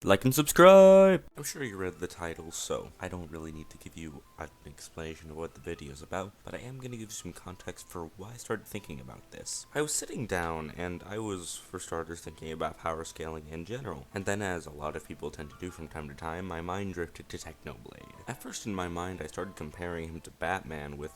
Like and subscribe! I'm sure you read the title, so I don't really need to give you an explanation of what the video is about, but I am going to give you some context for why I started thinking about this. I was sitting down, and I was, for starters, thinking about power scaling in general, and then as a lot of people tend to do from time to time, my mind drifted to Technoblade. At first in my mind, I started comparing him to Batman with,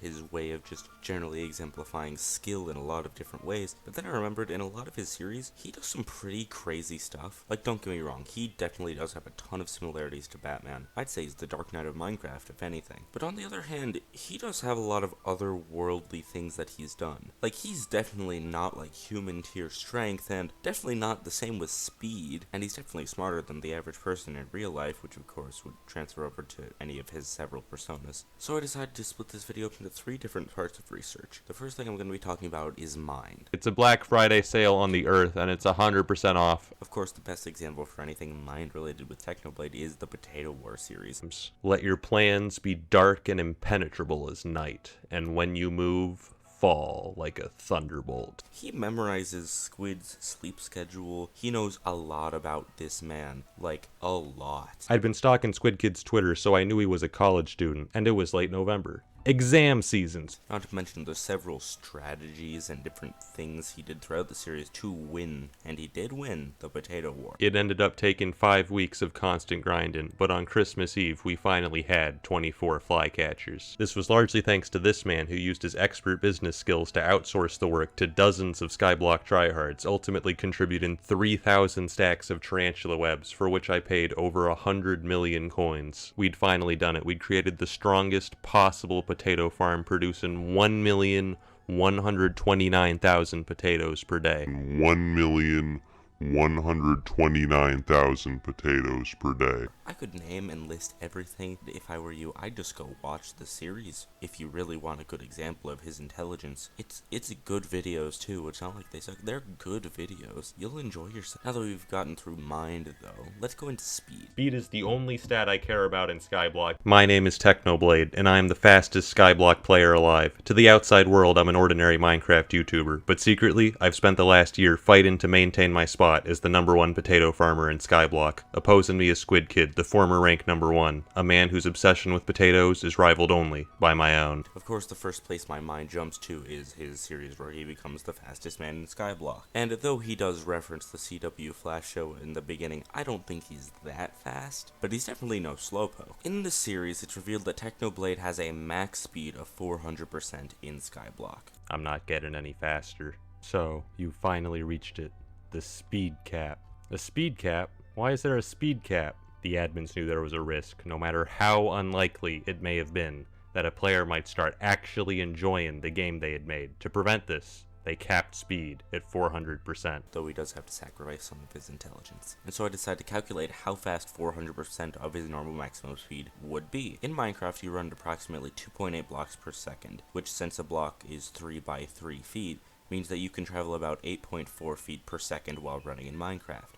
his way of just generally exemplifying skill in a lot of different ways, but then I remembered in a lot of his series, he does some pretty crazy stuff. Like, don't get me wrong, he definitely does have a ton of similarities to Batman. I'd say he's the Dark Knight of Minecraft, if anything. But on the other hand, he does have a lot of otherworldly things that he's done. Like, he's definitely not like human tier strength, and definitely not the same with speed, and he's definitely smarter than the average person in real life, which of course would transfer over to any of his several personas. So I decided to split this video up into 3 different parts of research. The first thing I'm going to be talking about is mind. It's a Black Friday sale on the Earth, and it's 100% off. Of course, the best example for anything mind-related with Technoblade is the Potato War series. Let your plans be dark and impenetrable as night, and when you move, fall like a thunderbolt. He memorizes Squid's sleep schedule. He knows a lot about this man. Like, a lot. I'd been stalking Squid Kid's Twitter, so I knew he was a college student, and it was late November. Exam seasons. Not to mention the several strategies and different things he did throughout the series to win, and he did win, the Potato War. It ended up taking 5 weeks of constant grinding, but on Christmas Eve we finally had 24 flycatchers. This was largely thanks to this man who used his expert business skills to outsource the work to dozens of Skyblock tryhards, ultimately contributing 3,000 stacks of tarantula webs, for which I paid over 100 million coins. We'd finally done it. We'd created the strongest possible potato farm, producing 1,129,000 potatoes per day. 1,129,000 potatoes per day. I could name and list everything. If I were you, I'd just go watch the series. If you really want a good example of his intelligence, it's good videos too. It's not like they suck. They're good videos. You'll enjoy yourself. Now that we've gotten through mind, though, let's go into speed. Speed is the only stat I care about in Skyblock. My name is Technoblade, and I am the fastest Skyblock player alive. To the outside world, I'm an ordinary Minecraft YouTuber, but secretly, I've spent the last year fighting to maintain my spot as the #1 potato farmer in Skyblock. Opposing me is Squid Kid, the former rank #1, a man whose obsession with potatoes is rivaled only by my own. Of course, the first place my mind jumps to is his series where he becomes the fastest man in Skyblock. And though he does reference the CW Flash show in the beginning, I don't think he's that fast, but he's definitely no slowpoke. In this series, it's revealed that Technoblade has a max speed of 400% in Skyblock. I'm not getting any faster. So, you finally reached it. The speed cap. The speed cap? Why is there a speed cap? The admins knew there was a risk, no matter how unlikely it may have been, that a player might start actually enjoying the game they had made. To prevent this, they capped speed at 400%. Though he does have to sacrifice some of his intelligence. And so I decided to calculate how fast 400% of his normal maximum speed would be. In Minecraft, you run at approximately 2.8 blocks per second, which since a block is 3 by 3 feet, means that you can travel about 8.4 feet per second while running in Minecraft.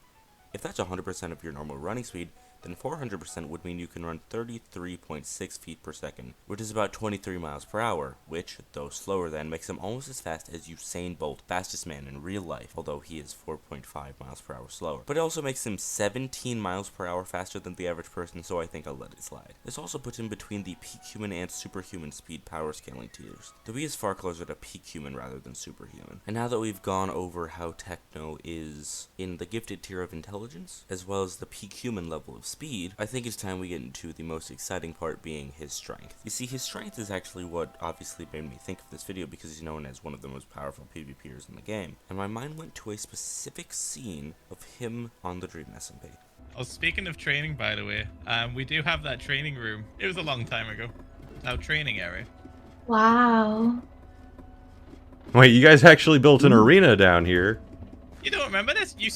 If that's 100% of your normal running speed, then 400% would mean you can run 33.6 feet per second, which is about 23 miles per hour, which, though slower than, makes him almost as fast as Usain Bolt, fastest man in real life, although he is 4.5 miles per hour slower. But it also makes him 17 miles per hour faster than the average person, so I think I'll let it slide. This also puts him between the peak human and superhuman speed power scaling tiers, though he is far closer to peak human rather than superhuman. And now that we've gone over how Techno is in the gifted tier of intelligence, as well as the peak human level of speed, I think it's time we get into the most exciting part, being his strength. You see, his strength is actually what obviously made me think of this video, because he's known as one of the most powerful PvPers in the game, and my mind went to a specific scene of him on the Dream SMP. Oh, speaking of training, by the way, we do have that training room. It was a long time ago. Our training area. Wow. Wait, you guys actually built an arena down here? You don't remember this? You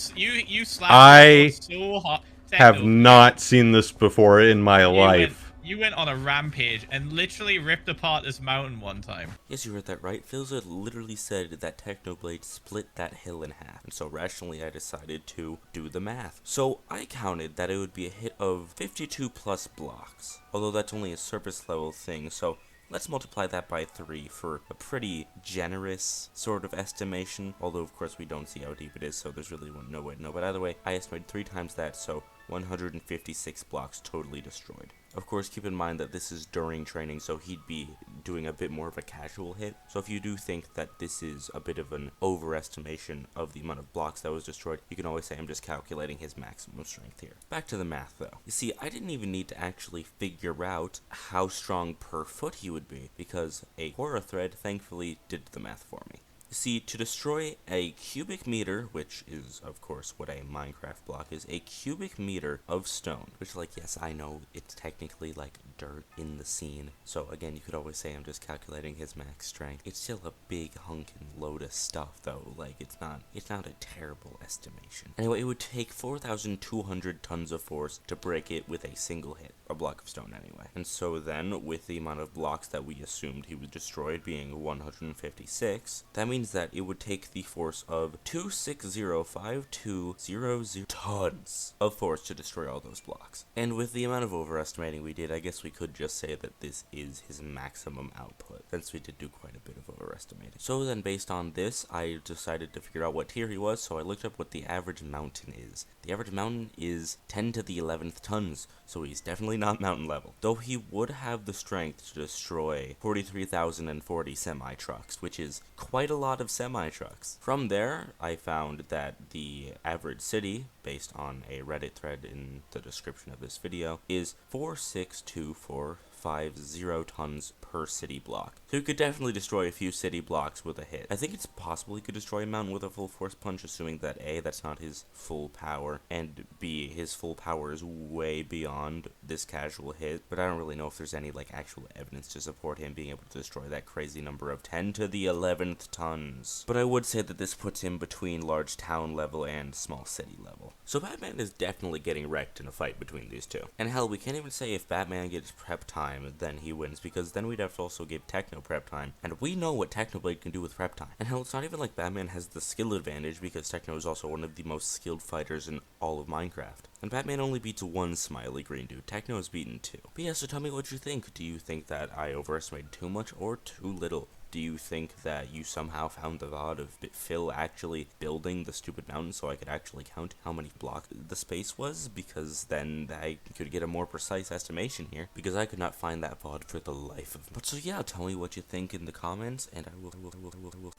slapped I so hot. have Techno, not seen this before in my life. You went on a rampage and literally ripped apart this mountain one time. Yes, you heard that right. Philza literally said that Technoblade split that hill in half, and so rationally I decided to do the math. So I counted that it would be a hit of 52 plus blocks, although that's only a surface level thing, so Let's multiply that by 3 for a pretty generous sort of estimation, although of course we don't see how deep it is, so there's really no way to know. But either way, I estimated 3 times that, so 156 blocks totally destroyed. Of course, keep in mind that this is during training, so he'd be doing a bit more of a casual hit. So if you do think that this is a bit of an overestimation of the amount of blocks that was destroyed, you can always say I'm just calculating his maximum strength here. Back to the math though. You see, I didn't even need to actually figure out how strong per foot he would be, because a Quora thread thankfully did the math for me. See, to destroy a cubic meter, which is, of course, what a Minecraft block is, a cubic meter of stone, which, like, yes, I know it's technically, like, dirt in the scene. So, again, you could always say I'm just calculating his max strength. It's still a big hunkin' load of stuff, though. Like, it's not a terrible estimation. Anyway, it would take 4,200 tons of force to break it with a single hit. A block of stone, anyway. And so then, with the amount of blocks that we assumed he was destroyed being 156, that means that it would take the force of 2605200 tons of force to destroy all those blocks. And with the amount of overestimating we did, I guess we could just say that this is his maximum output, since we did do quite a bit of overestimating. So then based on this, I decided to figure out what tier he was, so I looked up what the average mountain is. The average mountain is 10 to the 11th tons, so he's definitely not mountain level. Though he would have the strength to destroy 43,040 semi-trucks, which is quite a lot of semi-trucks. From there, I found that the average city, based on a Reddit thread in the description of this video, is 462,450 tons per city block. So you could definitely destroy a few city blocks with a hit. I think it's possible he could destroy a mountain with a full force punch, assuming that A, that's not his full power, and B, his full power is way beyond this casual hit, but I don't really know if there's any like actual evidence to support him being able to destroy that crazy number of 10 to the 11th tons. But I would say that this puts him between large town level and small city level. So Batman is definitely getting wrecked in a fight between these two. And hell, we can't even say if Batman gets prep time, then he wins, because then we'd have to also give Techno prep time, and we know what Technoblade can do with prep time. And hell, it's not even like Batman has the skill advantage, because Techno is also one of the most skilled fighters in all of Minecraft. And Batman only beats one smiley green dude. Techno has beaten 2. But yeah, so tell me what you think. Do you think that I overestimated too much or too little? Do you think that you somehow found the VOD of Phil actually building the stupid mountain so I could actually count how many blocks the space was? Because then I could get a more precise estimation here, because I could not find that VOD for the life of me. But so yeah, tell me what you think in the comments, and I will.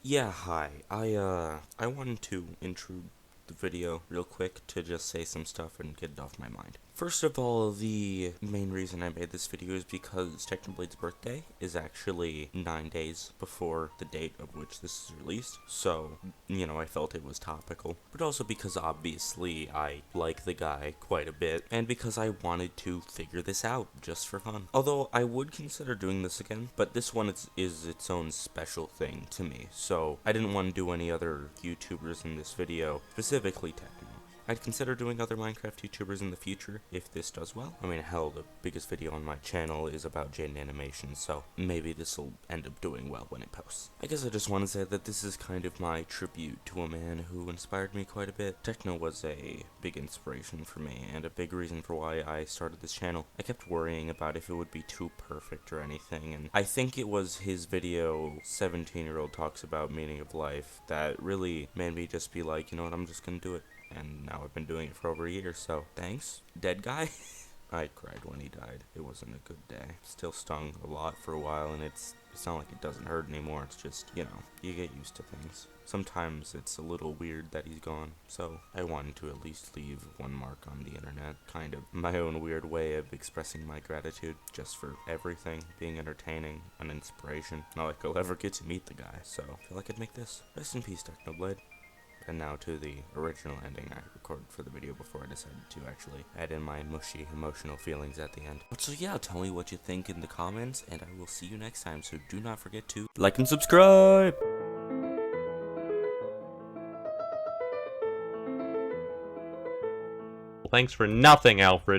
Yeah, hi. I wanted to intrude the video real quick to just say some stuff and get it off my mind. First of all, the main reason I made this video is because Technoblade's birthday is actually 9 days before the date of which this is released, so, you know, I felt it was topical. But also because obviously I like the guy quite a bit, and because I wanted to figure this out just for fun. Although I would consider doing this again, but this one is its own special thing to me, so I didn't want to do any other YouTubers in this video, specifically Techno. I'd consider doing other Minecraft YouTubers in the future if this does well. I mean, hell, the biggest video on my channel is about Jaden Animation, so maybe this will end up doing well when it posts. I guess I just want to say that this is kind of my tribute to a man who inspired me quite a bit. Techno was a big inspiration for me, and a big reason for why I started this channel. I kept worrying about if it would be too perfect or anything, and I think it was his video, 17-year-old Talks About Meaning of Life, that really made me just be like, you know what, I'm just gonna do it. And now I've been doing it for over a year, so thanks, dead guy. I cried when he died. It wasn't a good day. Still stung a lot for a while, and it's not like it doesn't hurt anymore. It's just, you know, you get used to things. Sometimes it's a little weird that he's gone, so I wanted to at least leave one mark on the internet. Kind of my own weird way of expressing my gratitude just for everything, being entertaining, an inspiration. Not like I'll ever get to meet the guy, so I feel like I'd make this. Rest in peace, Technoblade. And now to the original ending I recorded for the video before I decided to actually add in my mushy emotional feelings at the end. But so yeah, tell me what you think in the comments, and I will see you next time, so do not forget to like and subscribe! Thanks for nothing, Alfred.